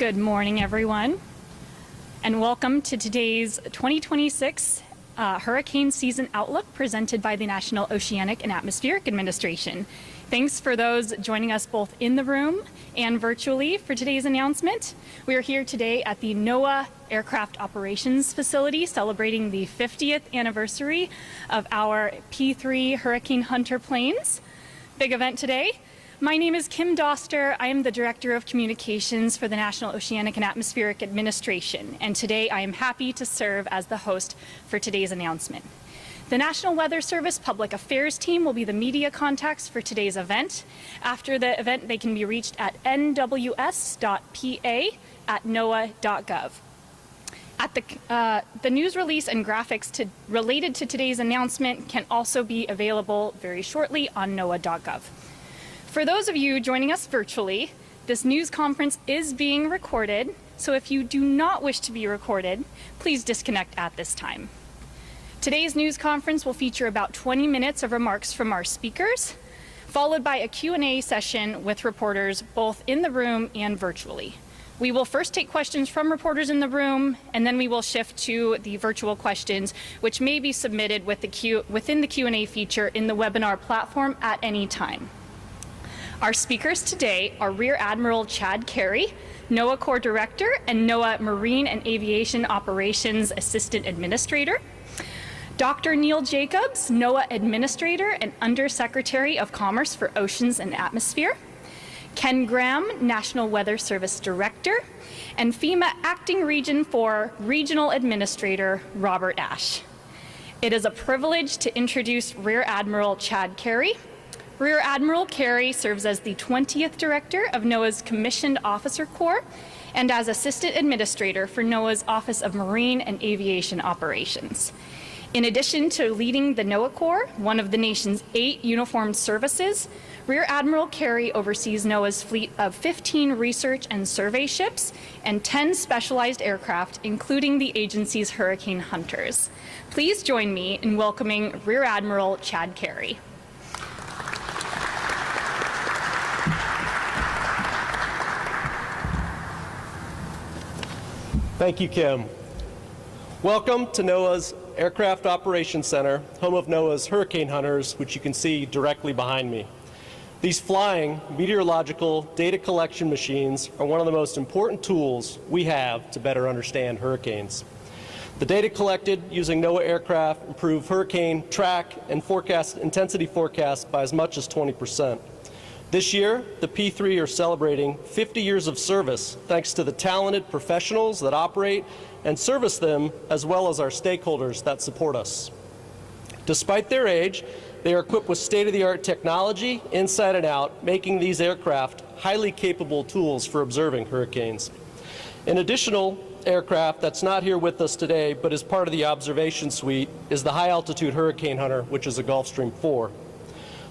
Good morning, everyone, and welcome to today's 2026 Hurricane Season Outlook presented by the National Oceanic and Atmospheric Administration. Thanks for those joining us both in the room and virtually for today's announcement. We are here today at the NOAA Aircraft Operations Facility celebrating the 50th anniversary of our P3 Hurricane Hunter planes. Big event today. My name is Kim Doster. I am the Director of Communications for the National Oceanic and Atmospheric Administration, and today I am happy to serve as the host for today's announcement. The National Weather Service Public Affairs team will be the media contacts for today's event. After the event, they can be reached at nws.pa@noaa.gov. The news release and graphics related to today's announcement can also be available very shortly on noaa.gov. For those of you joining us virtually, this news conference is being recorded, so if you do not wish to be recorded, please disconnect at this time. Today's news conference will feature about 20 minutes of remarks from our speakers, followed by a Q&A session with reporters both in the room and virtually. We will first take questions from reporters in the room, and then we will shift to the virtual questions, which may be submitted within the Q&A feature in the webinar platform at any time. Our speakers today are Rear Admiral Chad Carey, NOAA Corps Director and NOAA Marine and Aviation Operations Assistant Administrator, Dr. Neil Jacobs, NOAA Administrator and Undersecretary of Commerce for Oceans and Atmosphere, Ken Graham, National Weather Service Director, and FEMA Acting Region 4 Regional Administrator Robert Ash. It is a privilege to introduce Rear Admiral Chad Carey. Rear Admiral Carey serves as the 20th Director of NOAA's Commissioned Officer Corps and as Assistant Administrator for NOAA's Office of Marine and Aviation Operations. In addition to leading the NOAA Corps, one of the nation's 8 uniformed services, Rear Admiral Carey oversees NOAA's fleet of 15 research and survey ships and 10 specialized aircraft, including the agency's Hurricane Hunters. Please join me in welcoming Rear Admiral Chad Carey. Thank you, Kim. Welcome to NOAA's Aircraft Operations Center, home of NOAA's Hurricane Hunters, which you can see directly behind me. These flying meteorological data collection machines are one of the most important tools we have to better understand hurricanes. The data collected using NOAA aircraft improve hurricane track and forecast intensity forecasts by as much as 20%. This year, the P3 are celebrating 50 years of service thanks to the talented professionals that operate and service them, as well as our stakeholders that support us. Despite their age, they are equipped with state-of-the-art technology inside and out, making these aircraft highly capable tools for observing hurricanes. An additional aircraft that's not here with us today but is part of the observation suite is the high-altitude Hurricane Hunter, which is a Gulfstream 4.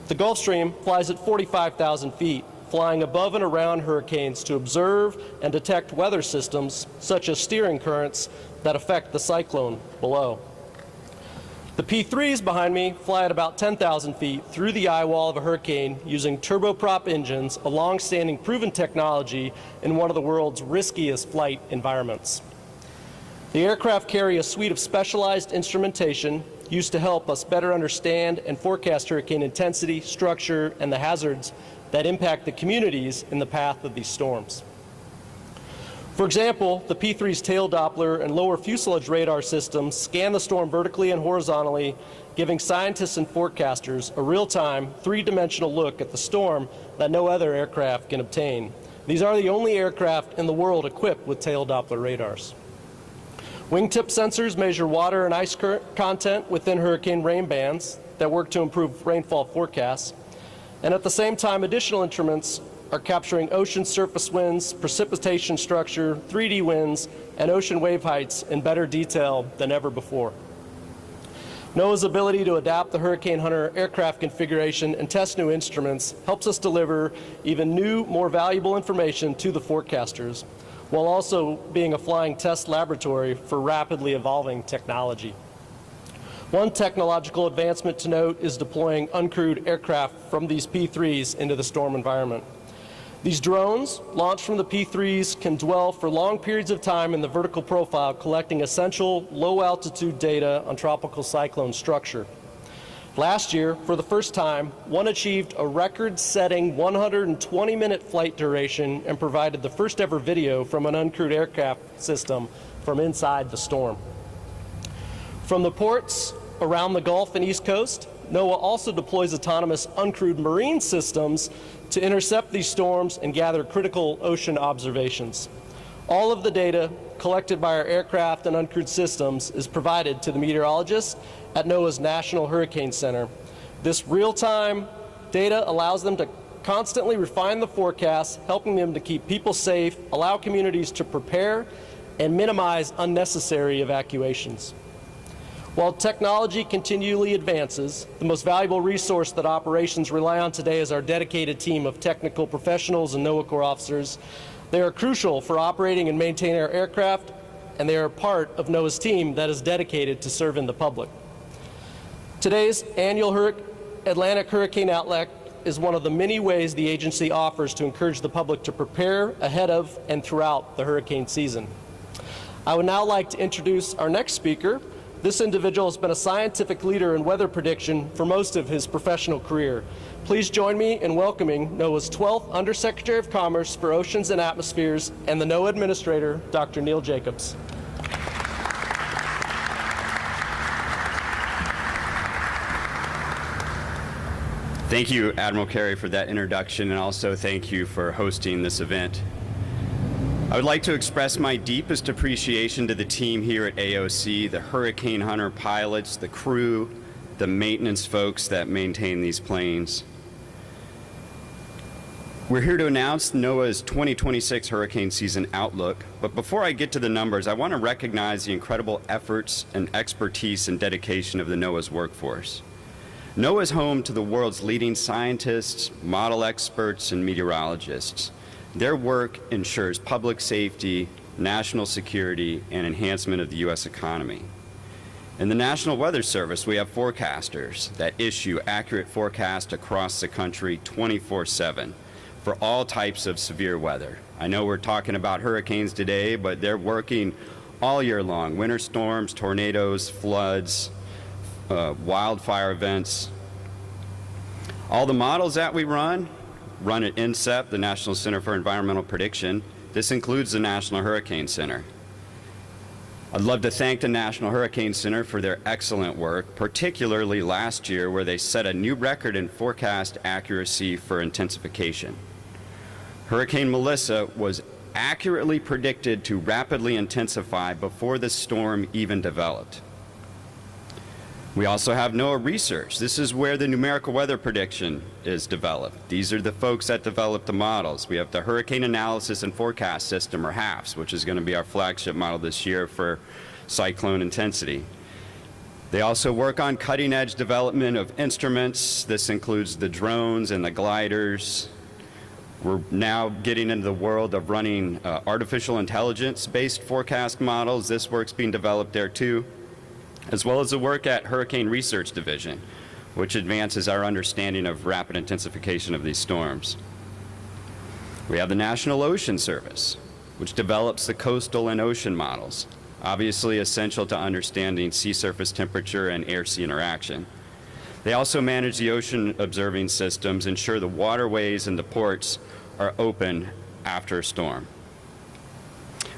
The Gulfstream flies at 45,000 feet, flying above and around hurricanes to observe and detect weather systems, such as steering currents, that affect the cyclone below. The P3s behind me fly at about 10,000 feet through the eye wall of a hurricane using turboprop engines, a long-standing proven technology in one of the world's riskiest flight environments. The aircraft carry a suite of specialized instrumentation used to help us better understand and forecast hurricane intensity, structure, and the hazards that impact the communities in the path of these storms. For example, the P3's tail Doppler and lower fuselage radar systems scan the storm vertically and horizontally, giving scientists and forecasters a real-time, three-dimensional look at the storm that no other aircraft can obtain. These are the only aircraft in the world equipped with tail Doppler radars. Wingtip sensors measure water and ice content within hurricane rain bands that work to improve rainfall forecasts. And at the same time, additional instruments are capturing ocean surface winds, precipitation structure, 3D winds, and ocean wave heights in better detail than ever before. NOAA's ability to adapt the Hurricane Hunter aircraft configuration and test new instruments helps us deliver even new, more valuable information to the forecasters, while also being a flying test laboratory for rapidly evolving technology. One technological advancement to note is deploying uncrewed aircraft from these P3s into the storm environment. These drones, launched from the P3s, can dwell for long periods of time in the vertical profile, collecting essential low-altitude data on tropical cyclone structure. Last year, for the first time, one achieved a record-setting 120-minute flight duration and provided the first-ever video from an uncrewed aircraft system from inside the storm. From the ports around the Gulf and East Coast, NOAA also deploys autonomous uncrewed marine systems to intercept these storms and gather critical ocean observations. All of the data collected by our aircraft and uncrewed systems is provided to the meteorologists at NOAA's National Hurricane Center. This real-time data allows them to constantly refine the forecast, helping them to keep people safe, allow communities to prepare, and minimize unnecessary evacuations. While technology continually advances, the most valuable resource that operations rely on today is our dedicated team of technical professionals and NOAA Corps officers. They are crucial for operating and maintaining our aircraft, and they are part of NOAA's team that is dedicated to serving the public. Today's annual Atlantic Hurricane Outlook is one of the many ways the agency offers to encourage the public to prepare ahead of and throughout the hurricane season. I would now like to introduce our next speaker. This individual has been a scientific leader in weather prediction for most of his professional career. Please join me in welcoming NOAA's 12th Undersecretary of Commerce for Oceans and Atmospheres and the NOAA Administrator, Dr. Neil Jacobs. Thank you, Admiral Carey, for that introduction, and also thank you for hosting this event. I would like to express my deepest appreciation to the team here at AOC, the Hurricane Hunter pilots, the crew, the maintenance folks that maintain these planes. We're here to announce NOAA's 2026 hurricane season outlook, but before I get to the numbers, I want to recognize the incredible efforts and expertise and dedication of the NOAA's workforce. NOAA is home to the world's leading scientists, model experts, and meteorologists. Their work ensures public safety, national security, and enhancement of the U.S. economy. In the National Weather Service, we have forecasters that issue accurate forecasts across the country 24/7 for all types of severe weather. I know we're talking about hurricanes today, but they're working all year long. Winter storms, tornadoes, floods, wildfire events. All the models that we run at INCEP, the National Center for Environmental Prediction. This includes the National Hurricane Center. I'd love to thank the National Hurricane Center for their excellent work, particularly last year where they set a new record in forecast accuracy for intensification. Hurricane Melissa was accurately predicted to rapidly intensify before the storm even developed. We also have NOAA Research. This is where the numerical weather prediction is developed. These are the folks that develop the models. We have the Hurricane Analysis and Forecast System, or HAFS, which is going to be our flagship model this year for cyclone intensity. They also work on cutting-edge development of instruments. This includes the drones and the gliders. We're now getting into the world of running artificial intelligence-based forecast models. This work's being developed there too, as well as the work at Hurricane Research Division, which advances our understanding of rapid intensification of these storms. We have the National Ocean Service, which develops the coastal and ocean models, obviously essential to understanding sea surface temperature and air-sea interaction. They also manage the ocean observing systems, ensure the waterways and the ports are open after a storm.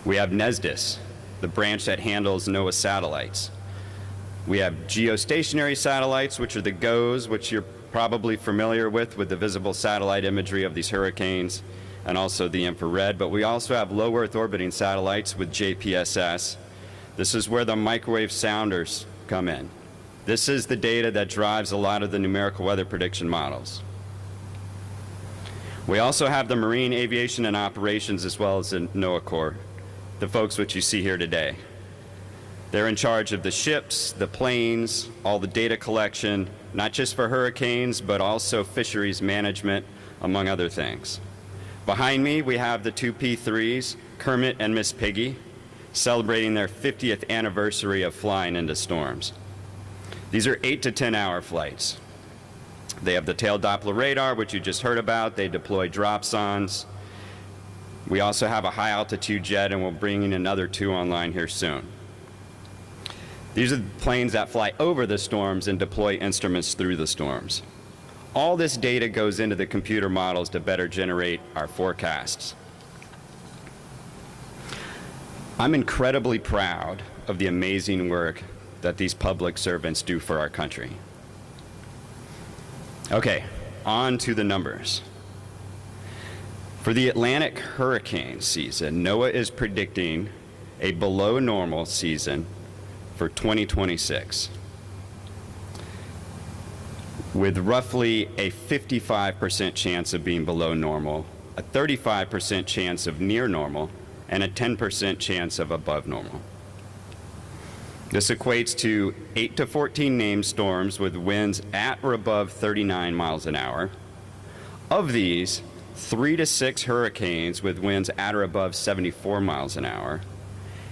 We have NESDIS, the branch that handles NOAA satellites. We have geostationary satellites, which are the GOES, which you're probably familiar with the visible satellite imagery of these hurricanes, and also the infrared. But we also have low Earth orbiting satellites with JPSS. This is where the microwave sounders come in. This is the data that drives a lot of the numerical weather prediction models. We also have the Marine Aviation and Operations, as well as the NOAA Corps, the folks which you see here today. They're in charge of the ships, the planes, all the data collection, not just for hurricanes, but also fisheries management, among other things. Behind me, we have the two P3s, Kermit and Miss Piggy, celebrating their 50th anniversary of flying into storms. These are 8 to 10 hour flights. They have the tail Doppler radar, which you just heard about. They deploy dropsondes. We also have a high altitude jet, and we'll bring in another 2 online here soon. These are the planes that fly over the storms and deploy instruments through the storms. All this data goes into the computer models to better generate our forecasts. I'm incredibly proud of the amazing work that these public servants do for our country. Okay, on to the numbers. For the Atlantic hurricane season, NOAA is predicting a below normal season for 2026, with roughly a 55% chance of being below normal, a 35% chance of near normal, and a 10% chance of above normal. This equates to 8 to 14 named storms with winds at or above 39 miles an hour. Of these, 3 to 6 hurricanes with winds at or above 74 miles an hour,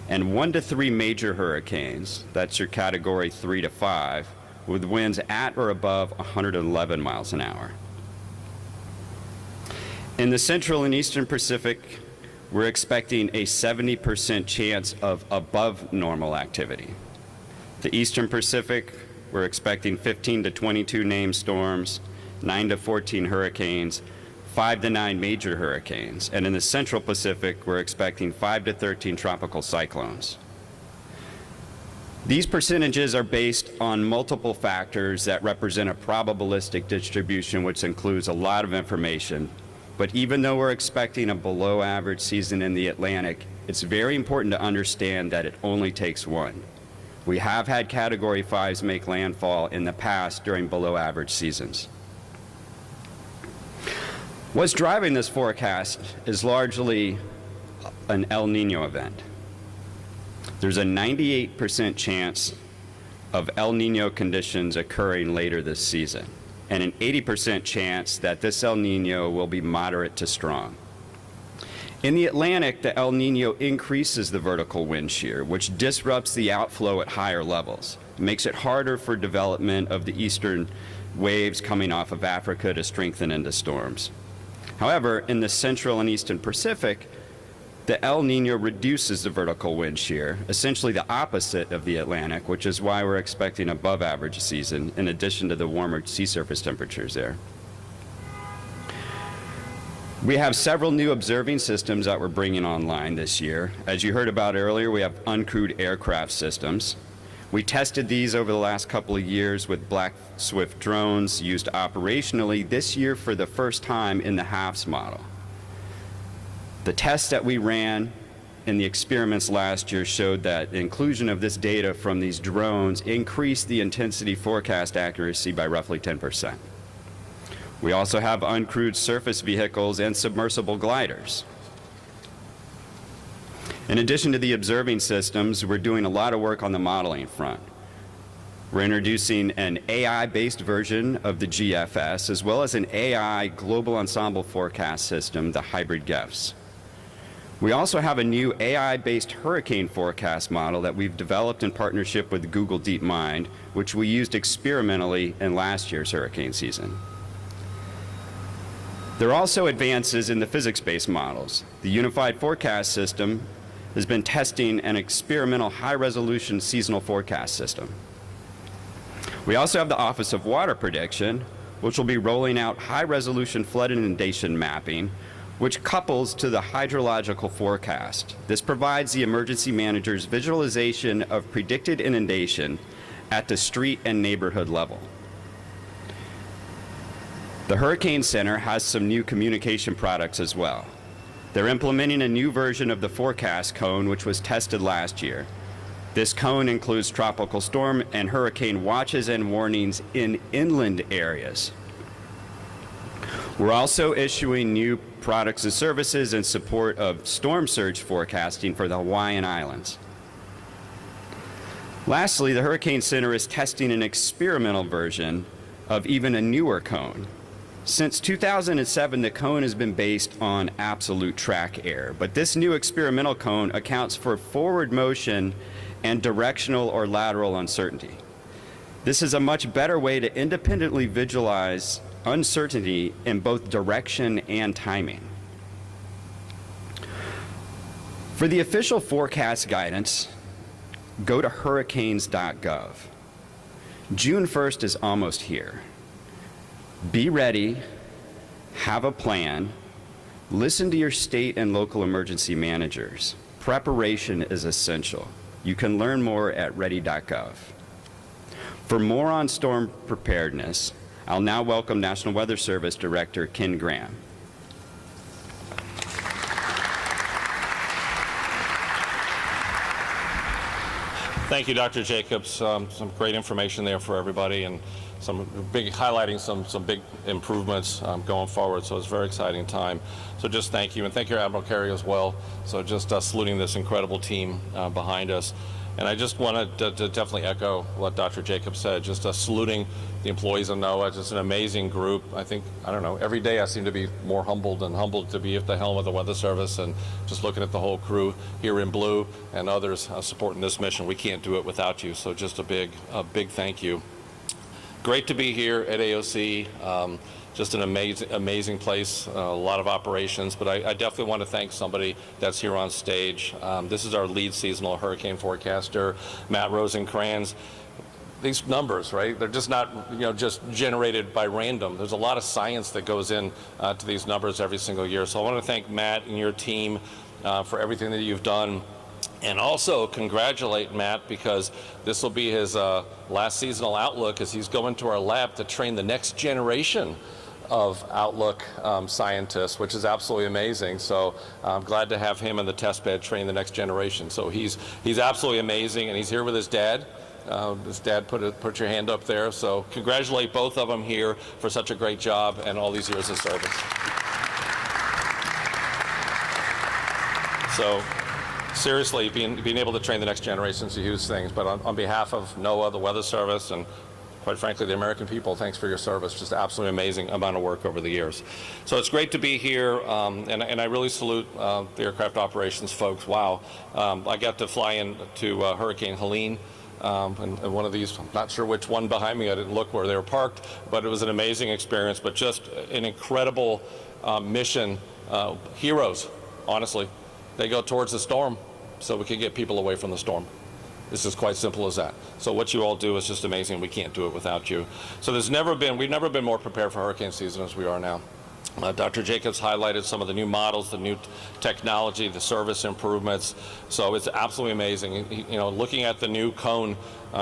and 1 to 3 major hurricanes, that's your category 3 to 5, with winds at or above 111 miles an hour. In the Central and Eastern Pacific, we're expecting a 70% chance of above normal activity. The Eastern Pacific, we're expecting 15 to 22 named storms, 9 to 14 hurricanes, 5 to 9 major hurricanes, and in the Central Pacific, we're expecting 5 to 13 tropical cyclones. These percentages are based on multiple factors that represent a probabilistic distribution, which includes a lot of information. But even though we're expecting a below average season in the Atlantic, it's very important to understand that it only takes one. We have had Category 5s make landfall in the past during below average seasons. What's driving this forecast is largely an El Nino event. There's a 98% chance of El Nino conditions occurring later this season, and an 80% chance that this El Nino will be moderate to strong. In the Atlantic, the El Nino increases the vertical wind shear, which disrupts the outflow at higher levels. It makes it harder for development of the eastern waves coming off of Africa to strengthen into storms. However, in the Central and Eastern Pacific, the El Nino reduces the vertical wind shear, essentially the opposite of the Atlantic, which is why we're expecting above average season in addition to the warmer sea surface temperatures there. We have several new observing systems that we're bringing online this year. As you heard about earlier, we have uncrewed aircraft systems. We tested these over the last couple of years with Black Swift drones used operationally this year for the first time in the HAFS model. The tests that we ran in the experiments last year showed that the inclusion of this data from these drones increased the intensity forecast accuracy by roughly 10%. We also have uncrewed surface vehicles and submersible gliders. In addition to the observing systems, we're doing a lot of work on the modeling front. We're introducing an AI-based version of the GFS, as well as an AI global ensemble forecast system, the hybrid GEFS. We also have a new AI-based hurricane forecast model that we've developed in partnership with Google DeepMind, which we used experimentally in last year's hurricane season. There are also advances in the physics-based models. The Unified Forecast System has been testing an experimental high-resolution seasonal forecast system. We also have the Office of Water Prediction, which will be rolling out high-resolution flood inundation mapping, which couples to the hydrological forecast. This provides the emergency managers visualization of predicted inundation at the street and neighborhood level. The Hurricane Center has some new communication products as well. They're implementing a new version of the forecast cone, which was tested last year. This cone includes tropical storm and hurricane watches and warnings in inland areas. We're also issuing new products and services in support of storm surge forecasting for the Hawaiian Islands. Lastly, the Hurricane Center is testing an experimental version of even a newer cone. Since 2007, the cone has been based on absolute track error, but this new experimental cone accounts for forward motion and directional or lateral uncertainty. This is a much better way to independently visualize uncertainty in both direction and timing. For the official forecast guidance, go to hurricanes.gov. June 1st is almost here. Be ready, have a plan, listen to your state and local emergency managers. Preparation is essential. You can learn more at ready.gov. For more on storm preparedness, I'll now welcome National Weather Service Director Ken Graham. Thank you, Dr. Jacobs. Some great information there for everybody, and highlighting some big improvements going forward. So it's a very exciting time. So just thank you, and thank you, Admiral Carey, as well. So just saluting this incredible team behind us. And I just wanted to definitely echo what Dr. Jacobs said, just saluting the employees of NOAA. Just an amazing group. I don't know, every day I seem to be more humbled to be at the helm of the Weather Service, and just looking at the whole crew here in blue and others supporting this mission. We can't do it without you. So just a big thank you. Great to be here at AOC. Just an amazing place, a lot of operations, but I definitely want to thank somebody that's here on stage. This is our lead seasonal hurricane forecaster, Matt Rosencrans. These numbers, right, they're just not, just generated by random. There's a lot of science that goes in to these numbers every single year. So I want to thank Matt and your team for everything that you've done. And also congratulate Matt, because this will be his last seasonal outlook, as he's going to our lab to train the next generation of Outlook scientists, which is absolutely amazing. So I'm glad to have him in the test bed train the next generation. So he's absolutely amazing, and he's here with his dad. His dad, put your hand up there. So congratulate both of them here for such a great job and all these years of service. So seriously, being able to train the next generation is a huge thing. But on behalf of NOAA, the Weather Service, and quite frankly, the American people, thanks for your service. Just absolutely amazing amount of work over the years. So it's great to be here, and I really salute the aircraft operations folks. Wow. I got to fly into Hurricane Helene, and one of these, I'm not sure which one behind me, I didn't look where they were parked, but it was an amazing experience, but just an incredible mission. Heroes, honestly. They go towards the storm so we can get people away from the storm. It's just quite simple as that. So what you all do is just amazing. We can't do it without you. So we've never been more prepared for hurricane season as we are now. Dr. Jacobs highlighted some of the new models, the new technology, the service improvements. So it's absolutely amazing. Looking at the new cone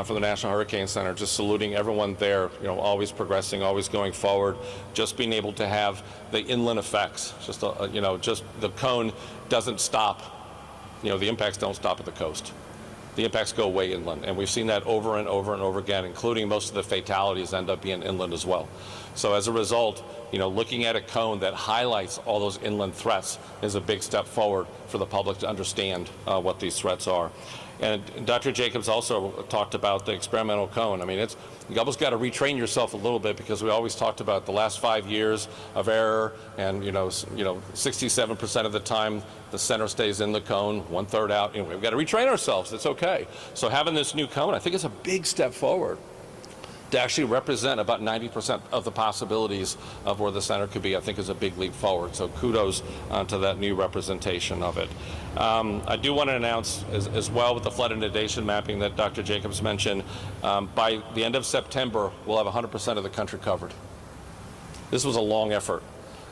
for the National Hurricane Center, just saluting everyone there, always progressing, always going forward, just being able to have the inland effects. Just the cone doesn't stop. The impacts don't stop at the coast. The impacts go way inland, and we've seen that over and over and over again, including most of the fatalities end up being inland as well. So as a result, looking at a cone that highlights all those inland threats is a big step forward for the public to understand what these threats are. And Dr. Jacobs also talked about the experimental cone. I mean, you almost got to retrain yourself a little bit, because we always talked about the last 5 years of error, and 67% of the time the center stays in the cone, 1/3 out. We've got to retrain ourselves. It's okay. So having this new cone, I think, is a big step forward to actually represent about 90% of the possibilities of where the center could be. I think is a big leap forward. So kudos to that new representation of it. I do want to announce as well, with the flood inundation mapping that Dr. Jacobs mentioned, by the end of September, we'll have 100% of the country covered. This was a long effort.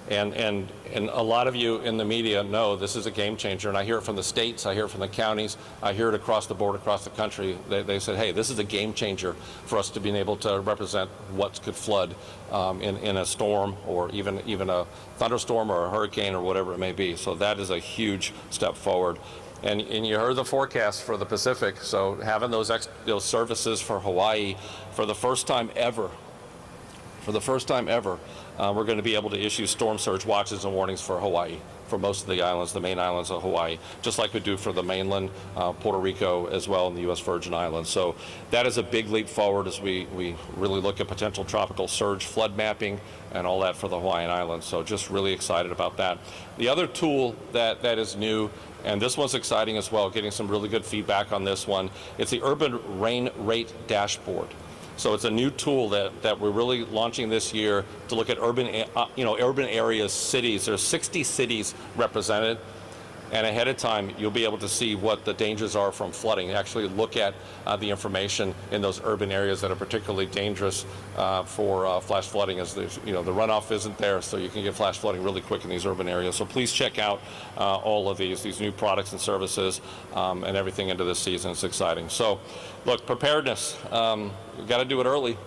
And a lot of you in the media know this is a game changer, and I hear it from the states, I hear it from the counties, I hear it across the board, across the country. They said, hey, this is a game changer for us to be able to represent what could flood in a storm, or even a thunderstorm or a hurricane or whatever it may be. So that is a huge step forward. And you heard the forecast for the Pacific, so having those services for Hawaii for the first time ever, we're going to be able to issue storm surge watches and warnings for Hawaii, for most of the islands, the main islands of Hawaii, just like we do for the mainland, Puerto Rico as well, and the U.S. Virgin Islands. So that is a big leap forward as we really look at potential tropical surge flood mapping and all that for the Hawaiian Islands. So just really excited about that. The other tool that is new, and this one's exciting as well, getting some really good feedback on this one, it's the Urban Rain Rate Dashboard. So it's a new tool that we're really launching this year to look at urban areas, cities. There's 60 cities represented. And ahead of time, you'll be able to see what the dangers are from flooding. Actually look at the information in those urban areas that are particularly dangerous for flash flooding, as the runoff isn't there, so you can get flash flooding really quick in these urban areas. So please check out all of these new products and services and everything into this season. It's exciting. So look, preparedness, we've got to do it early.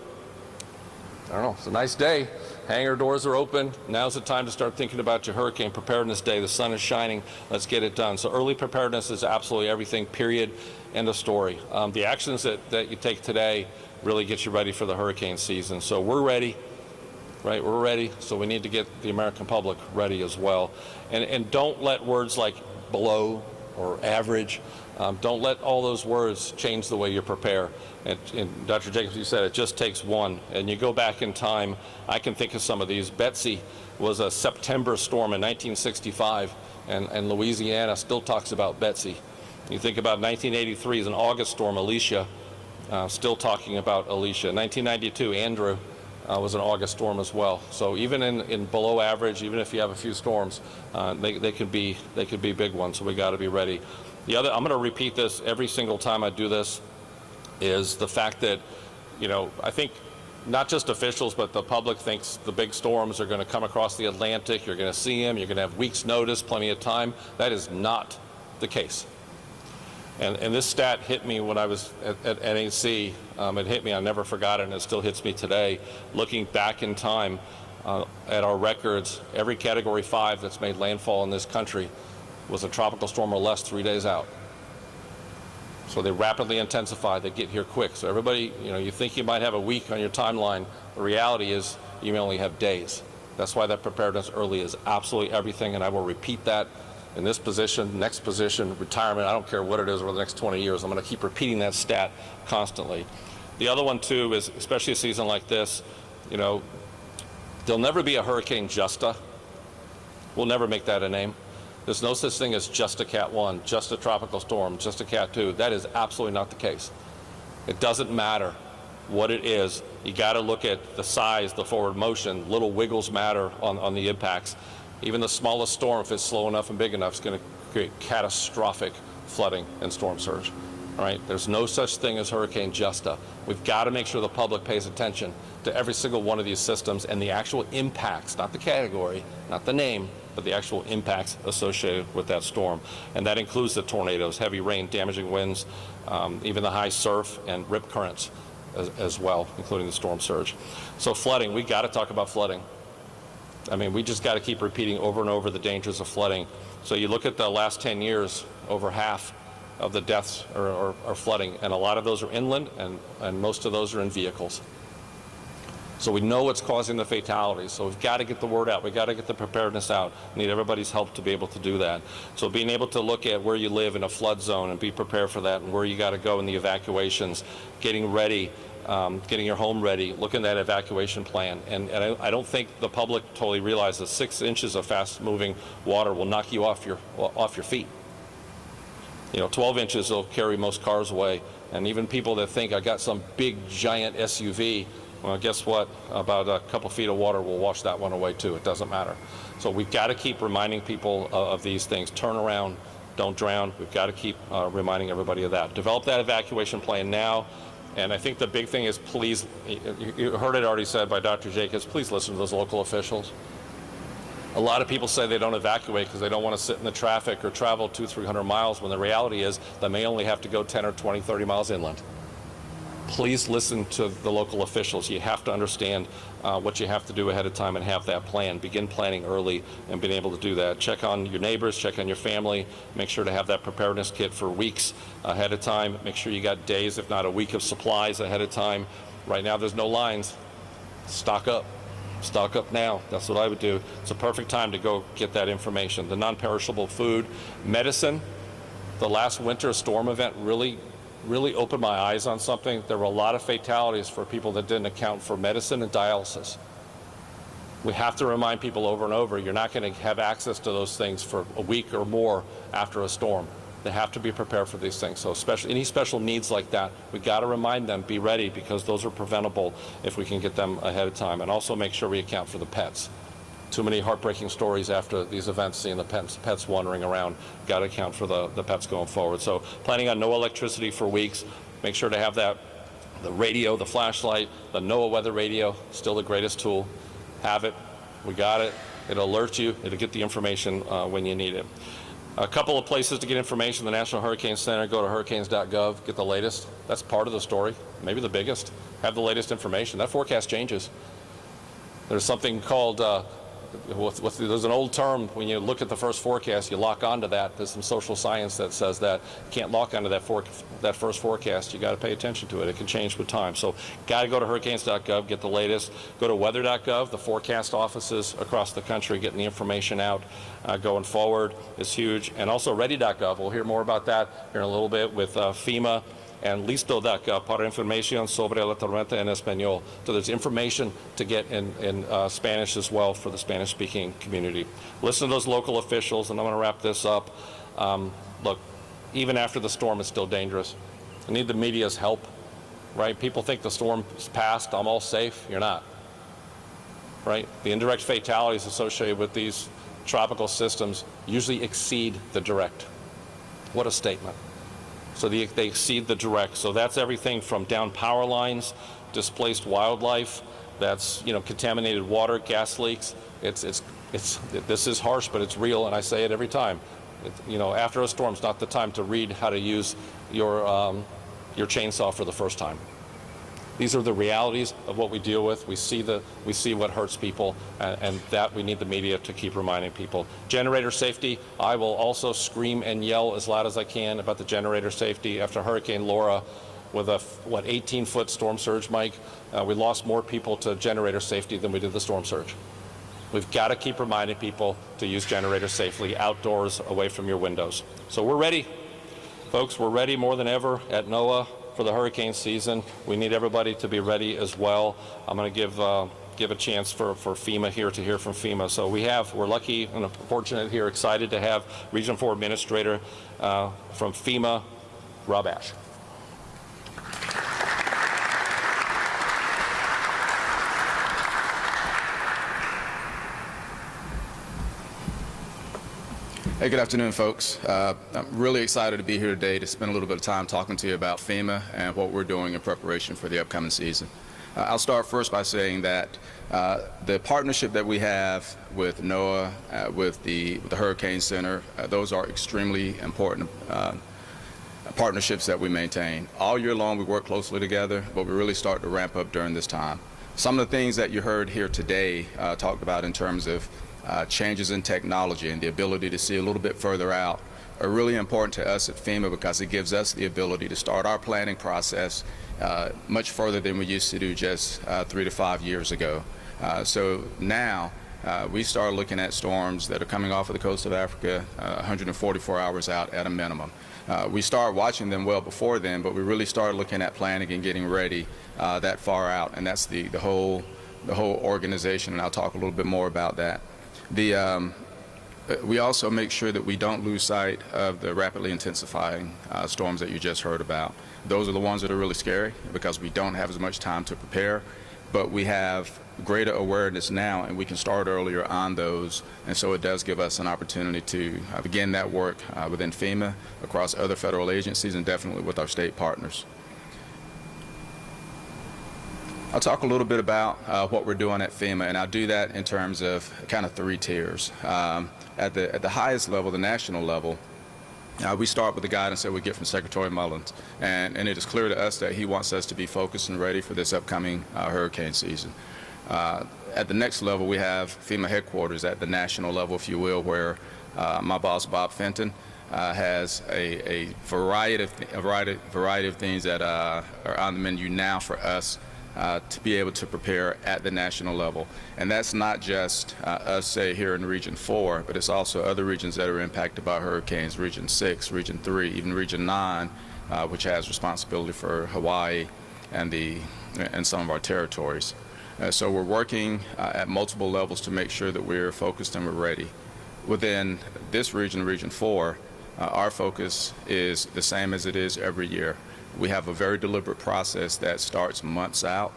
I don't know, it's a nice day. Hangar doors are open. Now's the time to start thinking about your hurricane preparedness day. The sun is shining. Let's get it done. So early preparedness is absolutely everything, period, end of story. The actions that you take today really get you ready for the hurricane season. So we're ready, right? We're ready. So we need to get the American public ready as well. And don't let words like below or average, don't let all those words change the way you prepare. And Dr. Jacobs, you said it just takes one. And you go back in time, I can think of some of these. Betsy was a September storm in 1965, and Louisiana still talks about Betsy. You think about 1983 is an August storm, Alicia, still talking about Alicia. 1992, Andrew was an August storm as well. So even in below average, even if you have a few storms, they could be big ones. So we got to be ready. The other, I'm going to repeat this every single time I do this, is the fact that, I think not just officials, but the public thinks the big storms are going to come across the Atlantic. You're going to see them. You're going to have weeks' notice, plenty of time. That is not the case. And this stat hit me when I was at NAC. It hit me. I never forgot it, and it still hits me today. Looking back in time at our records, every Category 5 that's made landfall in this country was a tropical storm or less 3 days out. So they rapidly intensify, they get here quick. So everybody, you think you might have a week on your timeline. The reality is you may only have days. That's why that preparedness early is absolutely everything, and I will repeat that in this position, next position, retirement. I don't care what it is over the next 20 years. I'm going to keep repeating that stat constantly. The other one, too, is especially a season like this, there'll never be a Hurricane Justa. We'll never make that a name. There's no such thing as just a Cat 1, just a tropical storm, just a Cat 2. That is absolutely not the case. It doesn't matter what it is. You got to look at the size, the forward motion. Little wiggles matter on the impacts. Even the smallest storm, if it's slow enough and big enough, is going to create catastrophic flooding and storm surge. All right? There's no such thing as Hurricane Justa. We've got to make sure the public pays attention to every single one of these systems and the actual impacts, not the category, not the name, but the actual impacts associated with that storm. And that includes the tornadoes, heavy rain, damaging winds, even the high surf and rip currents as well, including the storm surge. So flooding, we got to talk about flooding. I mean, we just got to keep repeating over and over the dangers of flooding. So you look at the last 10 years, over half of the deaths are flooding, and a lot of those are inland, and most of those are in vehicles. So we know what's causing the fatalities. So we've got to get the word out. We've got to get the preparedness out. We need everybody's help to be able to do that. So being able to look at where you live in a flood zone and be prepared for that, and where you got to go in the evacuations, getting ready, getting your home ready, looking at that evacuation plan. And I don't think the public totally realizes 6 inches of fast-moving water will knock you off your feet. 12 inches will carry most cars away. And even people that think I got some big, giant SUV, well, guess what? About a couple feet of water will wash that one away too. It doesn't matter. So we've got to keep reminding people of these things. Turn around, don't drown. We've got to keep reminding everybody of that. Develop that evacuation plan now. And I think the big thing is, please, you heard it already said by Dr. Jacobs, please listen to those local officials. A lot of people say they don't evacuate because they don't want to sit in the traffic or travel 200-300 miles, when the reality is they may only have to go 10 or 20, 30 miles inland. Please listen to the local officials. You have to understand what you have to do ahead of time and have that plan. Begin planning early and being able to do that. Check on your neighbors, check on your family. Make sure to have that preparedness kit for weeks ahead of time. Make sure you got days, if not a week, of supplies ahead of time. Right now there's no lines. Stock up. Stock up now. That's what I would do. It's a perfect time to go get that information. The non-perishable food, medicine. The last winter storm event really opened my eyes on something. There were a lot of fatalities for people that didn't account for medicine and dialysis. We have to remind people over and over, you're not going to have access to those things for a week or more after a storm. They have to be prepared for these things. So any special needs like that, we got to remind them, be ready, because those are preventable if we can get them ahead of time. And also make sure we account for the pets. Too many heartbreaking stories after these events, seeing the pets wandering around. Got to account for the pets going forward. So planning on no electricity for weeks. Make sure to have that. The radio, the flashlight, the NOAA weather radio, still the greatest tool. Have it. We got it. It'll alert you. It'll get the information when you need it. A couple of places to get information. The National Hurricane Center. Go to hurricanes.gov. Get the latest. That's part of the story. Maybe the biggest. Have the latest information. That forecast changes. There's something called, there's an old term, when you look at the first forecast, you lock onto that. There's some social science that says that you can't lock onto that first forecast. You got to pay attention to it. It can change with time. So got to go to hurricanes.gov, get the latest. Go to weather.gov. The forecast offices across the country getting the information out going forward is huge. And also ready.gov. We'll hear more about that here in a little bit with FEMA. And listo.gov, para información sobre la tormenta en español. So there's information to get in Spanish as well for the Spanish-speaking community. Listen to those local officials, and I'm going to wrap this up. Look, even after the storm, it's still dangerous. I need the media's help, right? People think the storm's passed, I'm all safe. You're not, right? The indirect fatalities associated with these tropical systems usually exceed the direct. What a statement. So they exceed the direct. So that's everything from down power lines, displaced wildlife, that's contaminated water, gas leaks. This is harsh, but it's real, and I say it every time. After a storm, it's not the time to read how to use your chainsaw for the first time. These are the realities of what we deal with. We see what hurts people, and that we need the media to keep reminding people. Generator safety, I will also scream and yell as loud as I can about the generator safety. After Hurricane Laura, with a 18-foot storm surge, Mike, we lost more people to generator safety than we did the storm surge. We've got to keep reminding people to use generators safely outdoors, away from your windows. So we're ready, folks. We're ready more than ever at NOAA for the hurricane season. We need everybody to be ready as well. I'm going to give a chance for FEMA here to hear from FEMA. So we're lucky and fortunate here, excited to have Region 4 Administrator from FEMA, Rob Ash. Hey, good afternoon, folks. I'm really excited to be here today to spend a little bit of time talking to you about FEMA and what we're doing in preparation for the upcoming season. I'll start first by saying that the partnership that we have with NOAA, with the Hurricane Center, those are extremely important partnerships that we maintain. All year long we work closely together, but we really start to ramp up during this time. Some of the things that you heard here today talked about in terms of changes in technology and the ability to see a little bit further out are really important to us at FEMA because it gives us the ability to start our planning process much further than we used to do just 3 to 5 years ago. So now we start looking at storms that are coming off of the coast of Africa 144 hours out at a minimum. We start watching them well before then, but we really start looking at planning and getting ready that far out, and that's the whole organization, and I'll talk a little bit more about that. We also make sure that we don't lose sight of the rapidly intensifying storms that you just heard about. Those are the ones that are really scary because we don't have as much time to prepare, but we have greater awareness now and we can start earlier on those, and so it does give us an opportunity to begin that work within FEMA, across other federal agencies, and definitely with our state partners. I'll talk a little bit about what we're doing at FEMA, and I'll do that in terms of kind of 3 tiers. At the highest level, the national level, we start with the guidance that we get from Secretary Mullins, and it is clear to us that he wants us to be focused and ready for this upcoming hurricane season. At the next level, we have FEMA headquarters at the national level, if you will, where my boss, Bob Fenton, has a variety of things that are on the menu now for us to be able to prepare at the national level. And that's not just us, say, here in Region 4, but it's also other regions that are impacted by hurricanes, Region 6, Region 3, even Region 9, which has responsibility for Hawaii and some of our territories. So we're working at multiple levels to make sure that we're focused and we're ready. Within this region, Region 4, our focus is the same as it is every year. We have a very deliberate process that starts months out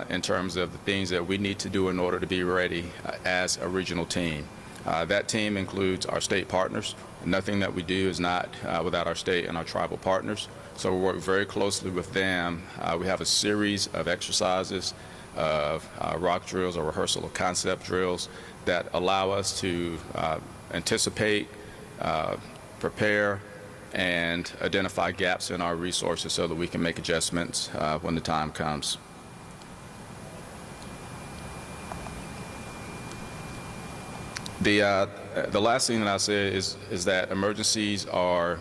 in terms of the things that we need to do in order to be ready as a regional team. That team includes our state partners. Nothing that we do is not without our state and our tribal partners. So we work very closely with them. We have a series of exercises, of rock drills or rehearsal of concept drills that allow us to anticipate, prepare, and identify gaps in our resources so that we can make adjustments when the time comes. The last thing that I'll say is that emergencies or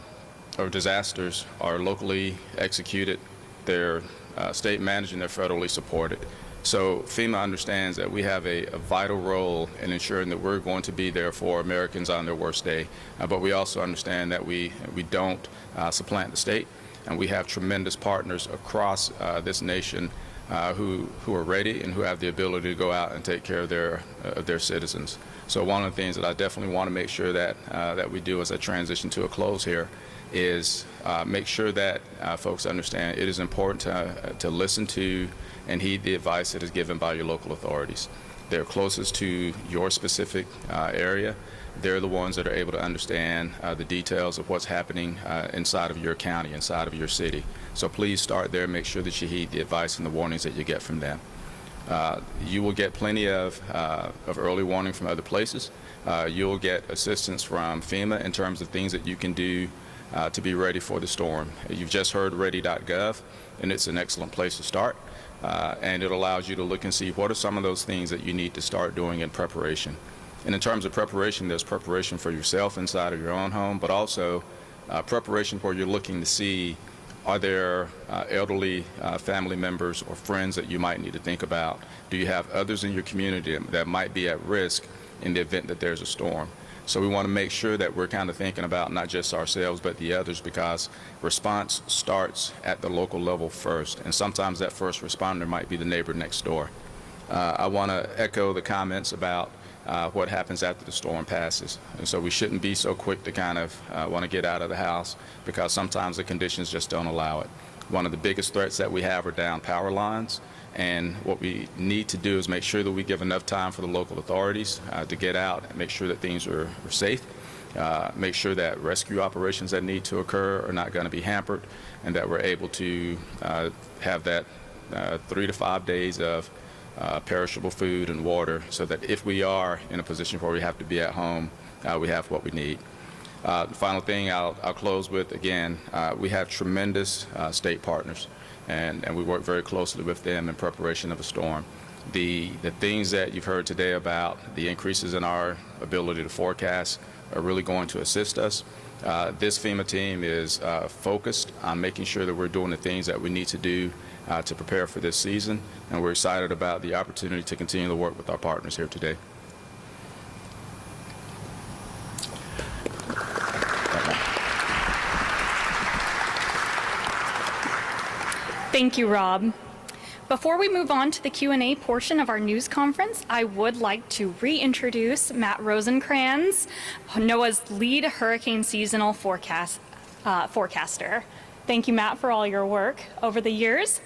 disasters are locally executed. They're state managed and they're federally supported. So FEMA understands that we have a vital role in ensuring that we're going to be there for Americans on their worst day. But we also understand that we don't supplant the state, and we have tremendous partners across this nation who are ready and who have the ability to go out and take care of their citizens. So one of the things that I definitely want to make sure that we do as I transition to a close here is make sure that folks understand it is important to listen to and heed the advice that is given by your local authorities. They're closest to your specific area. They're the ones that are able to understand the details of what's happening inside of your county, inside of your city. So please start there. Make sure that you heed the advice and the warnings that you get from them. You will get plenty of early warning from other places. You'll get assistance from FEMA in terms of things that you can do to be ready for the storm. You've just heard ready.gov, and it's an excellent place to start. And it allows you to look and see what are some of those things that you need to start doing in preparation. And in terms of preparation, there's preparation for yourself inside of your own home, but also preparation where you're looking to see, are there elderly family members or friends that you might need to think about? Do you have others in your community that might be at risk in the event that there's a storm? So we want to make sure that we're kind of thinking about not just ourselves but the others, because response starts at the local level first, and sometimes that first responder might be the neighbor next door. I want to echo the comments about what happens after the storm passes. And so we shouldn't be so quick to kind of want to get out of the house, because sometimes the conditions just don't allow it. One of the biggest threats that we have are down power lines. And what we need to do is make sure that we give enough time for the local authorities to get out and make sure that things are safe, make sure that rescue operations that need to occur are not going to be hampered, and that we're able to have that 3 to 5 days of perishable food and water, so that if we are in a position where we have to be at home, we have what we need. The final thing I'll close with, again, we have tremendous state partners. And we work very closely with them in preparation of a storm. The things that you've heard today about the increases in our ability to forecast are really going to assist us. This FEMA team is focused on making sure that we're doing the things that we need to do to prepare for this season, and we're excited about the opportunity to continue to work with our partners here today. Thank you, Rob. Before we move on to the Q&A portion of our news conference, I would like to reintroduce Matt Rosencrans, NOAA's lead hurricane seasonal forecaster. Thank you, Matt, for all your work over the years.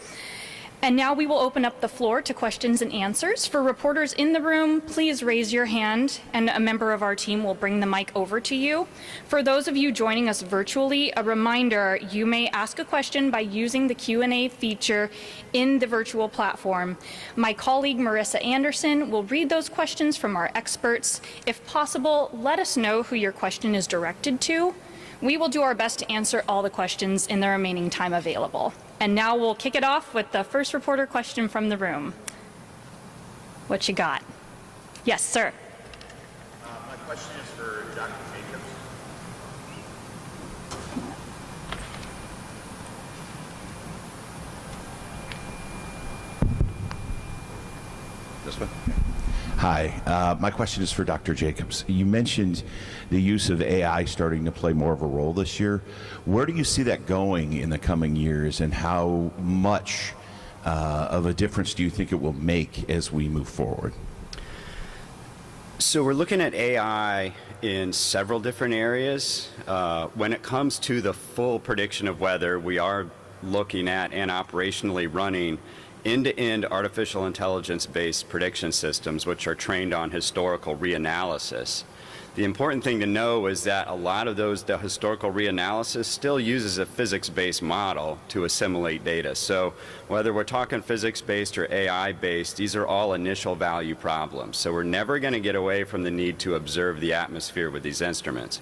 And now we will open up the floor to questions and answers. For reporters in the room, please raise your hand and a member of our team will bring the mic over to you. For those of you joining us virtually, a reminder, you may ask a question by using the Q&A feature in the virtual platform. My colleague Marissa Anderson will read those questions from our experts. If possible, let us know who your question is directed to. We will do our best to answer all the questions in the remaining time available. And now we'll kick it off with the first reporter question from the room. What you got? Yes, sir. My question is for Dr. Jacobs. This one? Hi, my question is for Dr. Jacobs. You mentioned the use of AI starting to play more of a role this year. Where do you see that going in the coming years, and how much of a difference do you think it will make as we move forward? So we're looking at AI in several different areas. When it comes to the full prediction of weather, we are looking at and operationally running end-to-end artificial intelligence-based prediction systems, which are trained on historical reanalysis. The important thing to know is that a lot of the historical reanalysis still uses a physics-based model to assimilate data. So whether we're talking physics-based or AI-based, these are all initial value problems. So we're never going to get away from the need to observe the atmosphere with these instruments.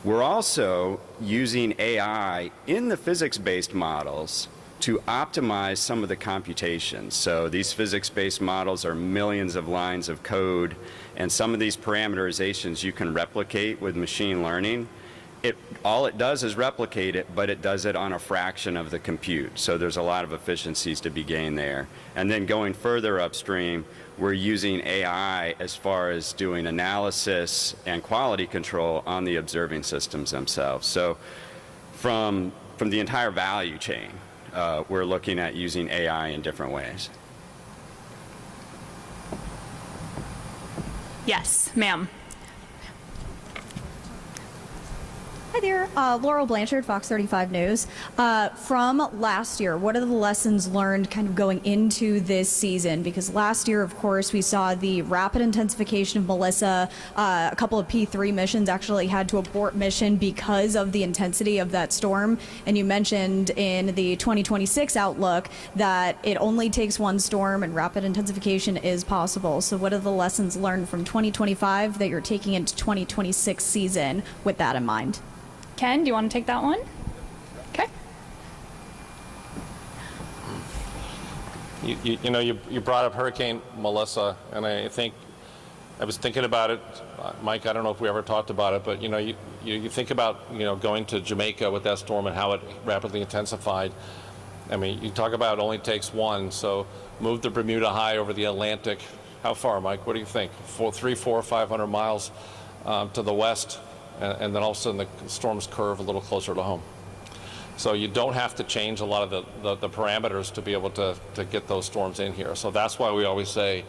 We're also using AI in the physics-based models to optimize some of the computations. So these physics-based models are millions of lines of code, and some of these parameterizations you can replicate with machine learning. All it does is replicate it, but it does it on a fraction of the compute. So there's a lot of efficiencies to be gained there. And then going further upstream, we're using AI as far as doing analysis and quality control on the observing systems themselves. So from the entire value chain, we're looking at using AI in different ways. Yes, ma'am. Hi there, Laurel Blanchard, Fox 35 News. From last year, what are the lessons learned kind of going into this season? Because last year, of course, we saw the rapid intensification of Melissa. A couple of P3 missions actually had to abort mission because of the intensity of that storm. And you mentioned in the 2026 outlook that it only takes one storm and rapid intensification is possible. So what are the lessons learned from 2025 that you're taking into 2026 season with that in mind? Ken, do you want to take that one? Okay. You brought up Hurricane Melissa, and I think I was thinking about it, Mike. I don't know if we ever talked about it, but you think about going to Jamaica with that storm and how it rapidly intensified. I mean, you talk about it only takes one. So move the Bermuda High over the Atlantic. How far, Mike? What do you think? 300, 400, 500 miles to the west. And then all of a sudden the storms curve a little closer to home. So you don't have to change a lot of the parameters to be able to get those storms in here. So that's why we always say,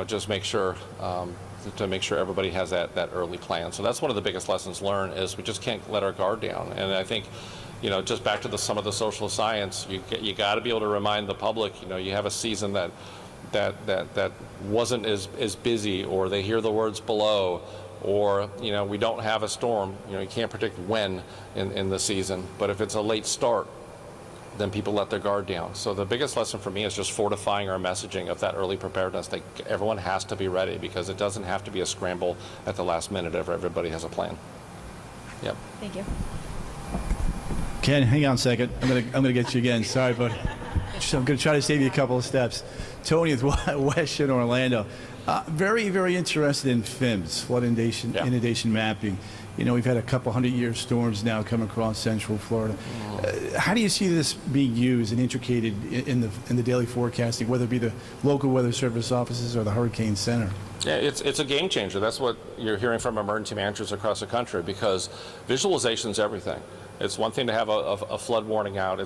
just make sure to make sure everybody has that early plan. So that's one of the biggest lessons learned is we just can't let our guard down. And I think, just back to some of the social science, you got to be able to remind the public, you have a season that wasn't as busy, or they hear the words below, or we don't have a storm. You can't predict when in the season, but if it's a late start, then people let their guard down. So the biggest lesson for me is just fortifying our messaging of that early preparedness. That everyone has to be ready, because it doesn't have to be a scramble at the last minute if everybody has a plan. Yep. Thank you. Ken, hang on a second. I'm gonna get you again. Sorry, but I'm gonna try to save you a couple of steps. Tony with West in Orlando. Very, very interested in FIMS, flood inundation mapping. We've had a couple 100-year storms now come across central Florida. How do you see this being used and integrated in the daily forecasting, whether it be the local weather service offices or the Hurricane Center? Yeah, it's a game changer. That's what you're hearing from emergency managers across the country, because visualization is everything. It's one thing to have a flood warning out.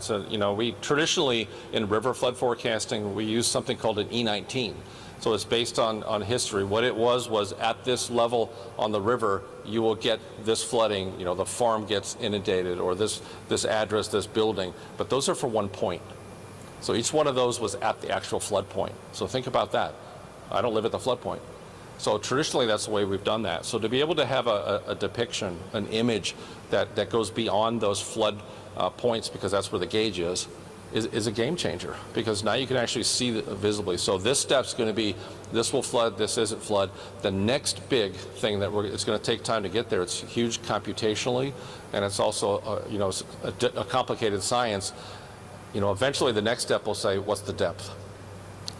We traditionally in river flood forecasting, we use something called an E19. So it's based on history. What it was at this level on the river, you will get this flooding, the farm gets inundated, or this address, this building. But those are for one point. So each one of those was at the actual flood point. So think about that. I don't live at the flood point. So traditionally, that's the way we've done that. So to be able to have a depiction, an image that goes beyond those flood points, because that's where the gauge is a game changer, because now you can actually see it visibly. So this step's going to be, this will flood, this isn't flood. The next big thing that it's going to take time to get there. It's huge computationally, and it's also a complicated science. Eventually the next step will say, what's the depth?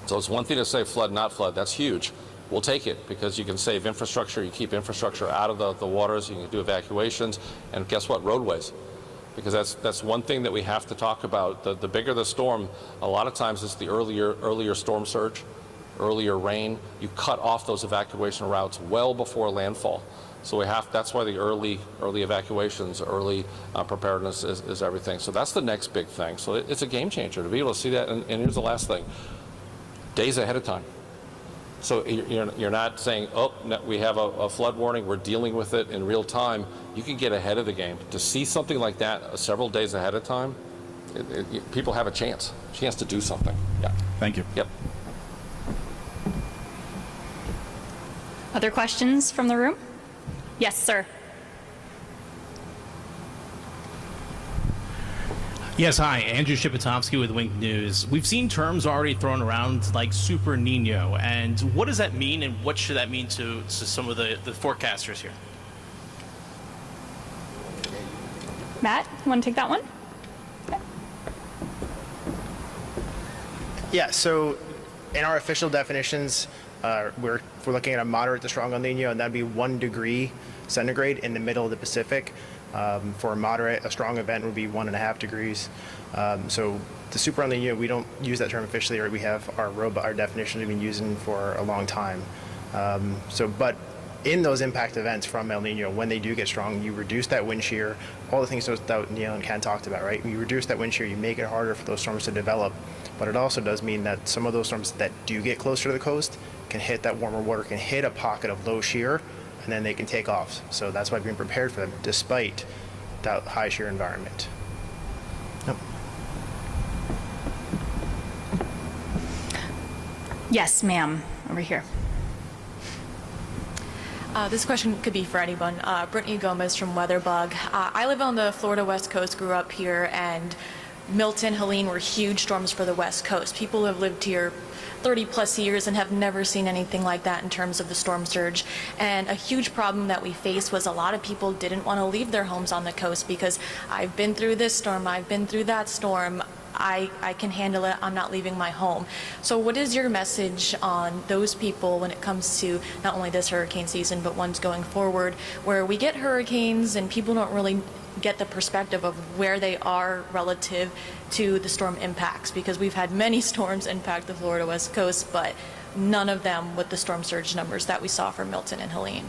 So it's one thing to say flood, not flood. That's huge. We'll take it, because you can save infrastructure, you keep infrastructure out of the waters, you can do evacuations, and guess what? Roadways. Because that's one thing that we have to talk about. The bigger the storm, a lot of times it's the earlier storm surge, earlier rain. You cut off those evacuation routes well before landfall. So that's why the early evacuations, early preparedness is everything. So that's the next big thing. So it's a game changer to be able to see that. And here's the last thing: days ahead of time. So you're not saying, oh, no, we have a flood warning, we're dealing with it in real time. You can get ahead of the game. To see something like that several days ahead of time, people have a chance to do something. Yeah. Thank you. Yep. Other questions from the room? Yes, sir. Yes, hi. Andrew Shipatovsky with Wink News. We've seen terms already thrown around like Super Nino, and what does that mean, and what should that mean to some of the forecasters here? Matt, you want to take that one? Yeah, so in our official definitions, we're looking at a moderate to strong El Nino, and that'd be 1 degree centigrade in the middle of the Pacific. For a moderate, a strong event would be 1.5 degrees. So the Super El Nino, we don't use that term officially, or we have our definition we've been using for a long time. But in those impact events from El Nino, when they do get strong, you reduce that wind shear, all the things that Neil and Ken talked about, right? You reduce that wind shear, you make it harder for those storms to develop. But it also does mean that some of those storms that do get closer to the coast can hit that warmer water, can hit a pocket of low shear, and then they can take off. So that's why being prepared for them, despite that high shear environment. Yep. Yes, ma'am, over here. This question could be for anyone. Brittany Gomez from Weatherbug. I live on the Florida West Coast, grew up here, and Milton, Helene were huge storms for the West Coast. People have lived here 30 plus years and have never seen anything like that in terms of the storm surge. And a huge problem that we faced was a lot of people didn't want to leave their homes on the coast because I've been through this storm, I've been through that storm, I can handle it, I'm not leaving my home. So what is your message on those people when it comes to not only this hurricane season, but ones going forward, where we get hurricanes and people don't really get the perspective of where they are relative to the storm impacts, because we've had many storms impact the Florida West Coast, but none of them with the storm surge numbers that we saw for Milton and Helene.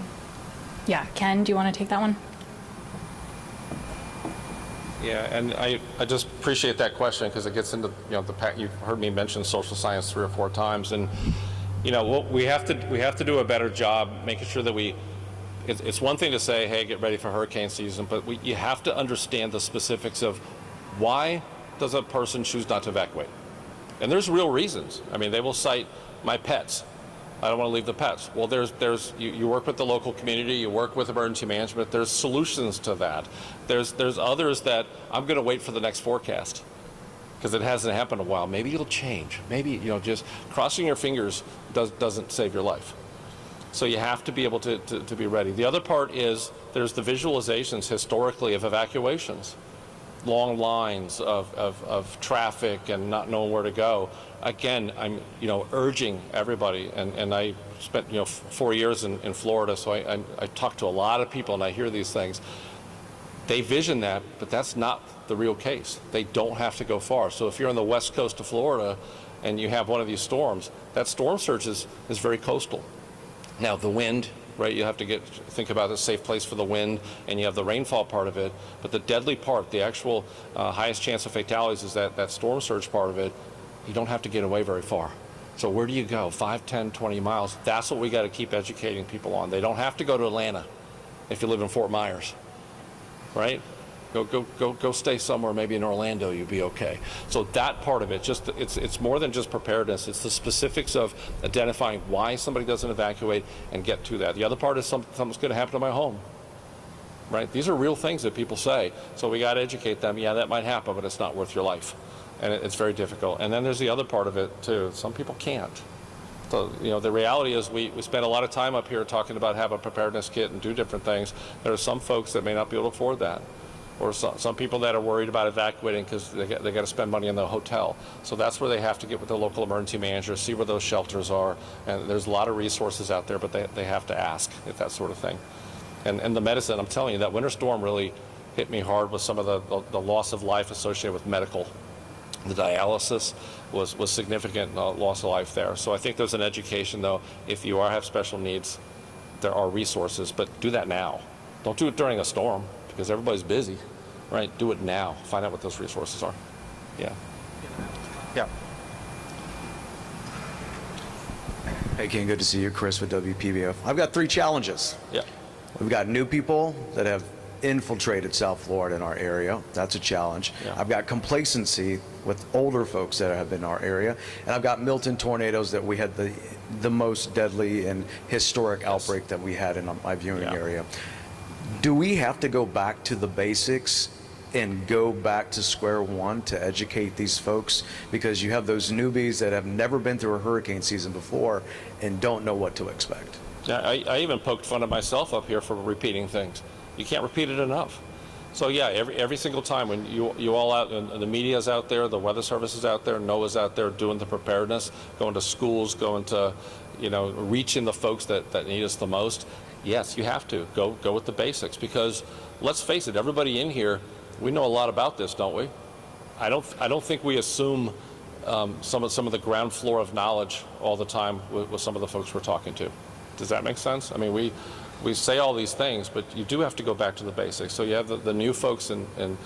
Yeah, Ken, do you want to take that one? Yeah, and I just appreciate that question because it gets into, you've heard me mention social science 3 or 4 times, and what we have to do a better job making sure that it's one thing to say, hey, get ready for hurricane season, but you have to understand the specifics of why does a person choose not to evacuate? And there's real reasons. I mean, they will cite my pets. I don't want to leave the pets. Well, you work with the local community, you work with emergency management, there's solutions to that. There's others that I'm going to wait for the next forecast because it hasn't happened in a while. Maybe it'll change. Maybe, just crossing your fingers doesn't save your life. So you have to be able to be ready. The other part is there's the visualizations historically of evacuations. Long lines of traffic and not knowing where to go. Again, I'm urging everybody, and I spent 4 years in Florida, so I talk to a lot of people and I hear these things. They vision that, but that's not the real case. They don't have to go far. So if you're on the west coast of Florida and you have one of these storms, that storm surge is very coastal. Now the wind, right, you have to think about a safe place for the wind, and you have the rainfall part of it, but the deadly part, the actual highest chance of fatalities is that storm surge part of it. You don't have to get away very far. So where do you go? 5, 10, 20 miles. That's what we got to keep educating people on. They don't have to go to Atlanta if you live in Fort Myers, right? Go stay somewhere, maybe in Orlando, you'll be okay. So that part of it, it's more than just preparedness. It's the specifics of identifying why somebody doesn't evacuate and get to that. The other part is something's going to happen to my home, right? These are real things that people say. So we got to educate them. Yeah, that might happen, but it's not worth your life. And it's very difficult. And then there's the other part of it too. Some people can't. So, the reality is we spend a lot of time up here talking about have a preparedness kit and do different things. There are some folks that may not be able to afford that. Or some people that are worried about evacuating because they got to spend money in the hotel. So that's where they have to get with the local emergency manager, see where those shelters are. And there's a lot of resources out there, but they have to ask if that sort of thing. And the medicine, I'm telling you, that winter storm really hit me hard with some of the loss of life associated with medical. The dialysis was significant loss of life there. So I think there's an education, though. If you have special needs, there are resources, but do that now. Don't do it during a storm because everybody's busy, right? Do it now. Find out what those resources are. Yeah. Yeah. Hey, Ken, good to see you. Chris with WPBF. I've got 3 challenges. Yeah. We've got new people that have infiltrated South Florida in our area. That's a challenge. Yeah. I've got complacency with older folks that have been in our area. And I've got Milton tornadoes that we had the most deadly and historic outbreak that we had in my viewing area. Do we have to go back to the basics and go back to square one to educate these folks? Because you have those newbies that have never been through a hurricane season before and don't know what to expect. Yeah, I even poked fun at myself up here for repeating things. You can't repeat it enough. So yeah, every single time when you all out, and the media's out there, the Weather Service is out there, NOAA's out there doing the preparedness, going to schools, going to, reaching the folks that need us the most. Yes, you have to go with the basics, because let's face it, everybody in here, we know a lot about this, don't we? I don't think we assume some of the ground floor of knowledge all the time with some of the folks we're talking to. Does that make sense? I mean, we say all these things, but you do have to go back to the basics. So you have the new folks and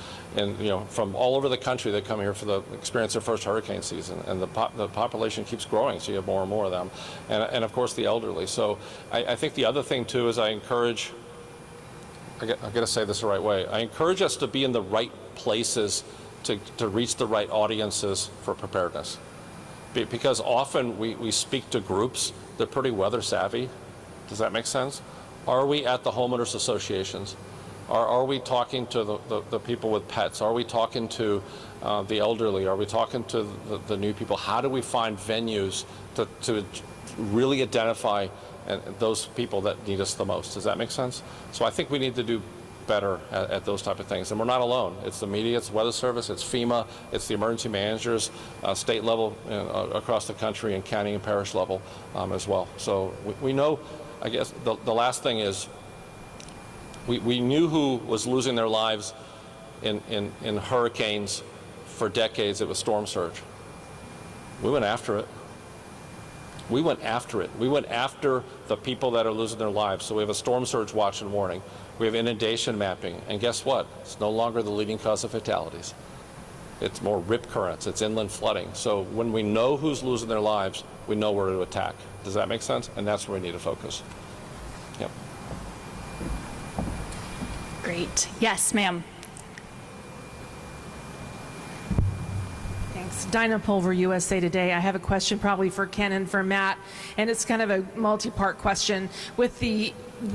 from all over the country that come here for the experience their first hurricane season, and the population keeps growing, so you have more and more of them, and of course the elderly. So I think the other thing too is I encourage. I got to say this the right way. I encourage us to be in the right places to reach the right audiences for preparedness, because often we speak to groups that are pretty weather savvy. Does that make sense? Are we at the homeowners associations? Are we talking to the people with pets? Are we talking to the elderly? Are we talking to the new people? How do we find venues to really identify those people that need us the most? Does that make sense? So I think we need to do better at those type of things. And we're not alone. It's the media, it's the Weather Service, it's FEMA, it's the emergency managers, state level across the country, and county and parish level as well. So we know. I guess the last thing is we knew who was losing their lives in hurricanes for decades. It was storm surge. We went after it. We went after it. We went after the people that are losing their lives. So we have a storm surge watch and warning. We have inundation mapping. And guess what? It's no longer the leading cause of fatalities. It's more rip currents. It's inland flooding. So when we know who's losing their lives, we know where to attack. Does that make sense? And that's where we need to focus. Yep. Great. Yes, ma'am. Thanks. Dinah Pulver, USA Today. I have a question probably for Ken and for Matt, and it's kind of a multi-part question. With the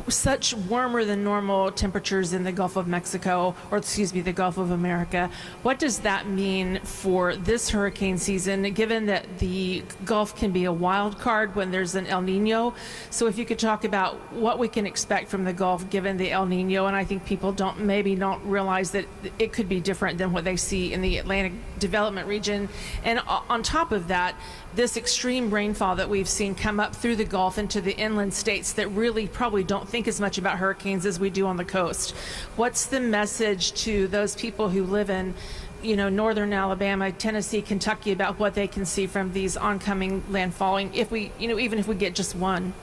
such warmer than normal temperatures in the Gulf of Mexico, or excuse me, the Gulf of America, what does that mean for this hurricane season, given that the Gulf can be a wild card when there's an El Nino? So if you could talk about what we can expect from the Gulf given the El Nino, and I think people don't realize that it could be different than what they see in the Atlantic development region. And on top of that, this extreme rainfall that we've seen come up through the Gulf into the inland states that really probably don't think as much about hurricanes as we do on the coast. What's the message to those people who live in, northern Alabama, Tennessee, Kentucky, about what they can see from these oncoming landfalling, if we, even if we get just one?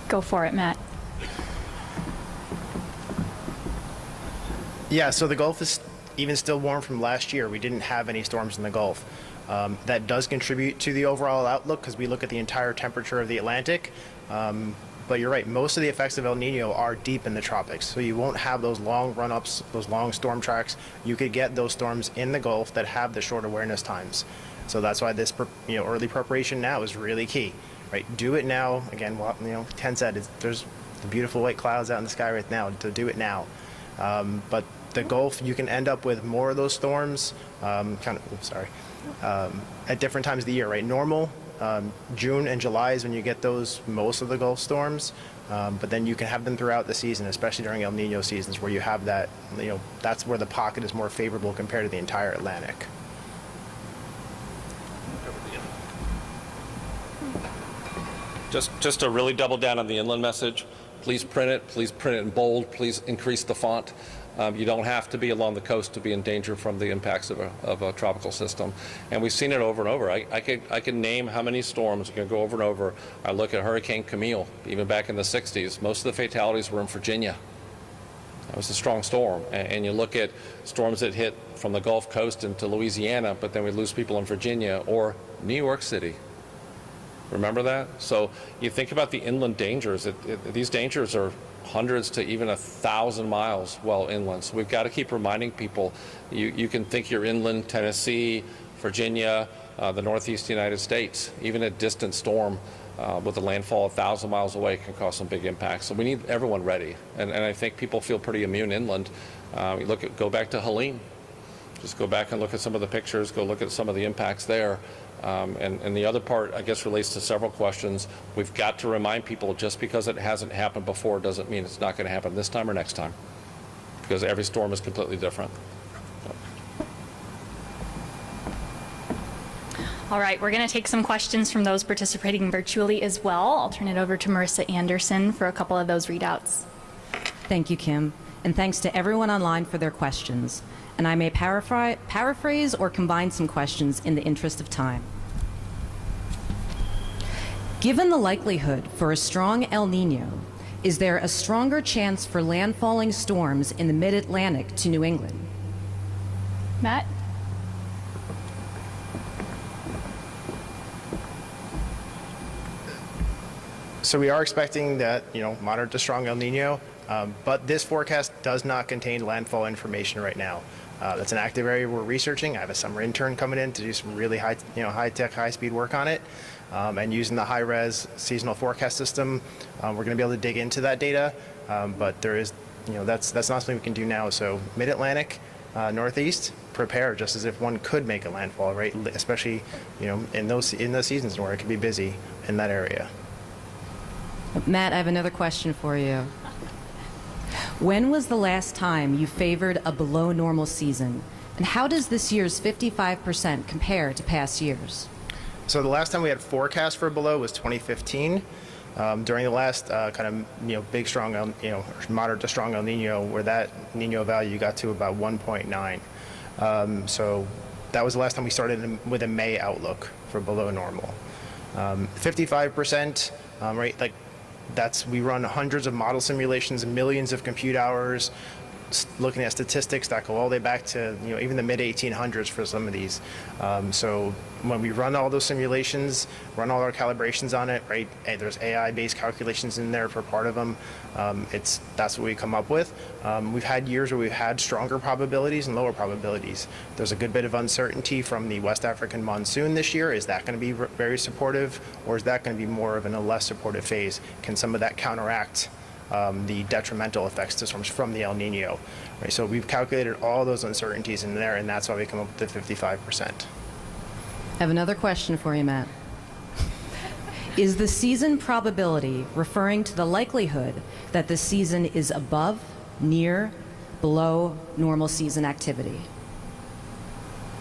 Go for it, Matt. Yeah, so the Gulf is even still warm from last year. We didn't have any storms in the Gulf. That does contribute to the overall outlook because we look at the entire temperature of the Atlantic. But you're right, most of the effects of El Nino are deep in the tropics. So you won't have those long run-ups, those long storm tracks. You could get those storms in the Gulf that have the short awareness times. So that's why this early preparation now is really key. Right? Do it now. Again, Ken said there's the beautiful white clouds out in the sky right now, to do it now. But the Gulf, you can end up with more of those storms, at different times of the year, right? Normal, June and July is when you get most of the Gulf storms, but then you can have them throughout the season, especially during El Nino seasons where you have that, that's where the pocket is more favorable compared to the entire Atlantic. Just to really double down on the inland message, please print it in bold, please increase the font. You don't have to be along the coast to be in danger from the impacts of a tropical system. And we've seen it over and over. I could name how many storms, we can go over and over. I look at Hurricane Camille, even back in the 60s. Most of the fatalities were in Virginia. That was a strong storm. And you look at storms that hit from the Gulf Coast into Louisiana, but then we lose people in Virginia or New York City. Remember that? So you think about the inland dangers. These dangers are hundreds to even 1,000 miles well inland. So we've got to keep reminding people, you can think you're inland Tennessee, Virginia, the northeast United States. Even a distant storm with a landfall 1,000 miles away can cause some big impacts. So we need everyone ready. And I think people feel pretty immune inland. Go back to Helene. Just go back and look at some of the pictures, go look at some of the impacts there. And the other part, I guess, relates to several questions. We've got to remind people, just because it hasn't happened before doesn't mean it's not going to happen this time or next time, because every storm is completely different. All right, we're going to take some questions from those participating virtually as well. I'll turn it over to Marissa Anderson for a couple of those readouts. Thank you, Kim, and thanks to everyone online for their questions. And I may paraphrase or combine some questions in the interest of time. Given the likelihood for a strong El Nino, is there a stronger chance for landfalling storms in the mid-Atlantic to New England? Matt? So we are expecting that, moderate to strong El Nino, but this forecast does not contain landfall information right now. That's an active area we're researching. I have a summer intern coming in to do some really high-tech, high-speed work on it. And using the high-res seasonal forecast system, we're going to be able to dig into that data. But there is, that's not something we can do now. So Mid-Atlantic, Northeast, prepare just as if one could make a landfall, right? Especially, in those seasons where it could be busy in that area. Matt, I have another question for you. When was the last time you favored a below normal season? And how does this year's 55% compare to past years? So the last time we had forecast for below was 2015. During the last big strong, moderate to strong El Nino, where that Nino value got to about 1.9. So that was the last time we started with a May outlook for below normal. 55%, right? We run hundreds of model simulations, millions of compute hours, looking at statistics that go all the way back to even the mid 1800s for some of these. So when we run all those simulations, run all our calibrations on it, right? There's AI-based calculations in there for part of them. That's what we come up with. We've had years where we've had stronger probabilities and lower probabilities. There's a good bit of uncertainty from the West African monsoon this year. Is that going to be very supportive, or is that going to be more of in a less supportive phase? Can some of that counteract the detrimental effects to storms from the El Nino? Right, so we've calculated all those uncertainties in there, and that's why we come up with the 55%. I have another question for you, Matt. Is the season probability referring to the likelihood that the season is above, near, below normal season activity?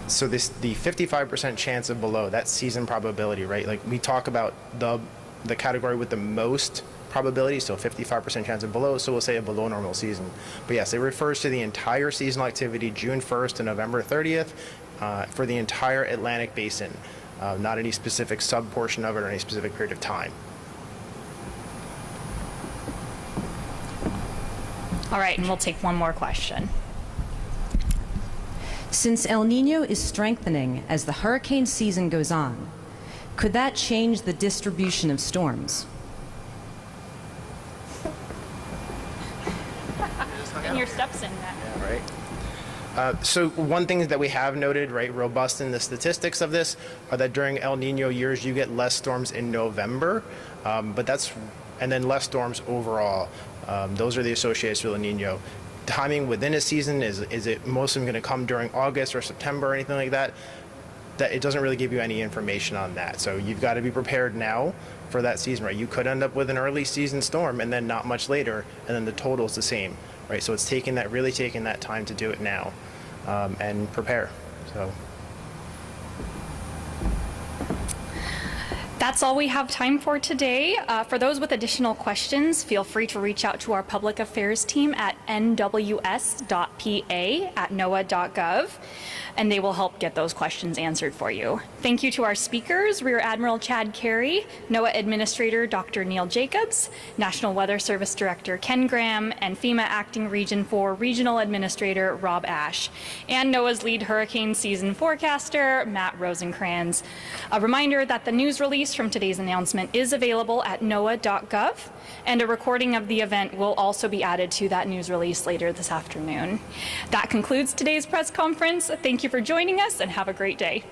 So the 55% chance of below, that's season probability, right? Like we talk about the category with the most probability, so 55% chance of below, so we'll say a below normal season. But yes, it refers to the entire seasonal activity, June 1st to November 30th, for the entire Atlantic basin, not any specific sub-portion of it or any specific period of time. All right, and we'll take one more question. Since El Nino is strengthening as the hurricane season goes on, could that change the distribution of storms? Getting your steps in, Matt. Yeah, right. So one thing that we have noted, right, robust in the statistics of this, are that during El Nino years you get less storms in November, and then less storms overall. Those are the associated with El Nino. Timing within a season, is it most of them going to come during August or September or anything like that? That it doesn't really give you any information on that. So you've got to be prepared now for that season, right? You could end up with an early season storm and then not much later, and then the total is the same, right? So it's really taking that time to do it now and prepare. So. That's all we have time for today. For those with additional questions, feel free to reach out to our public affairs team at nws.pa@noaa.gov, and they will help get those questions answered for you. Thank you to our speakers, Rear Admiral Chad Carey, NOAA Administrator Dr. Neil Jacobs, National Weather Service Director Ken Graham, and FEMA Acting Region 4 Regional Administrator Rob Ash, and NOAA's lead hurricane season forecaster, Matt Rosencrans. A reminder that the news release from today's announcement is available at NOAA.gov, and a recording of the event will also be added to that news release later this afternoon. That concludes today's press conference. Thank you for joining us, and have a great day.